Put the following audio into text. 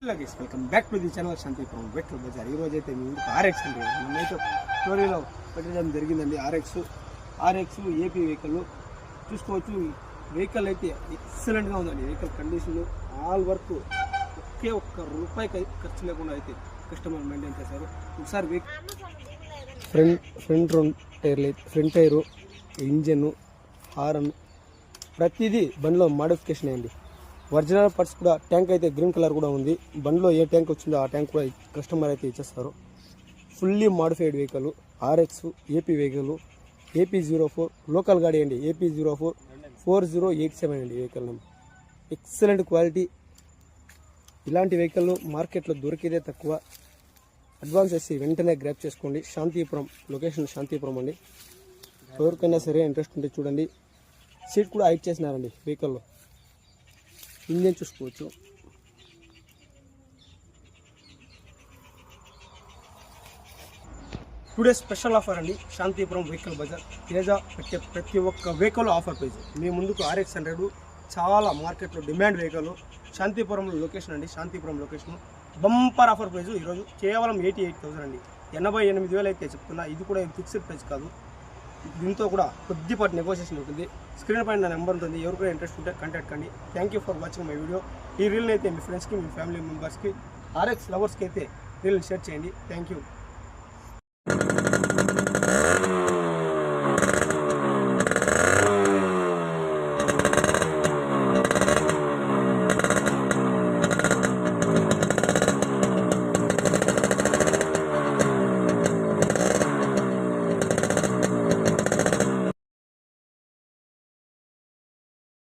Welcome back to the channel Shanthi from Vector Bazar. ఈరోజు అయితే మీ ముందుకు ఆర్ఎక్స్ అంటే మనమైతే స్టోరీలో పెట్టడం జరిగిందండి. ఆర్ఎక్స్ ఏపీ వెహికల్ చూసుకోవచ్చు. వెహికల్ అయితే ఎక్సలెంట్గా ఉందండి. వెహికల్ కండిషన్ ఆల్ వర్క్ ఒకే ఒక్క రూపాయికి ఖర్చు లేకుండా అయితే కస్టమర్ మెయింటైన్ చేశారు. ఒకసారి ఫ్రంట్ టైరు, ఇంజన్, హారన్ ప్రతిదీ బండిలో మాడిఫికేషన్ అయింది. ఒరిజినల్ పార్ట్స్ కూడా ట్యాంక్ అయితే గ్రీన్ కలర్ కూడా ఉంది. బండిలో ఏ ట్యాంక్ వచ్చిందో ఆ ట్యాంక్ కూడా కస్టమర్ అయితే ఇచ్చేస్తారు. Fully modified vehicle RX AP vehicle AP04 local గాడి అండి. AP04 4087 అండి వెహికల్ నెంబర్. Excellent quality. ఇలాంటి వెహికల్ మార్కెట్లో దొరికేదే తక్కువ. అడ్వాన్స్ చేసి వెంటనే గ్రాప్ చేసుకోండి. శాంతిపురం లొకేషన్ శాంతిపురం అండి. ఎవరికైనా సరే ఇంట్రెస్ట్ ఉంటే చూడండి. సీట్ కూడా హైట్ చేసినారండి వెహికల్లో. ఇంజన్ చూసుకోవచ్చు. టుడే స్పెషల్ ఆఫర్ అండి శాంతిపురం వెహికల్ బజార్. తేజ పెట్టే ప్రతి ఒక్క వెహికల్ ఆఫర్ ప్రైజ్ మీ ముందుకు. RX 100 చాలా మార్కెట్లో డిమాండ్ వెహికల్. శాంతిపురంలో లొకేషన్ అండి. Shantipuram location bumper offer prize ఈరోజు కేవలం 88,000 అండి. 88,000 అయితే చెప్తున్నా. ఇది కూడా ఫిక్స్డ్ ప్రైస్ కాదు. దీంతో కూడా కొద్దిపాటి నెగోషియేషన్ ఉంటుంది. స్క్రీన్ పైన నా నెంబర్ ఉంటుంది. ఎవరికైనా ఇంట్రెస్ట్ ఉంటే కాంటాక్ట్ కండి. Thank you for watching my video. ఈ రీల్ని అయితే మీ ఫ్రెండ్స్కి, మీ ఫ్యామిలీ మెంబర్స్కి, RX లవర్స్కి అయితే రీల్ని షేర్ చేయండి. Thank you.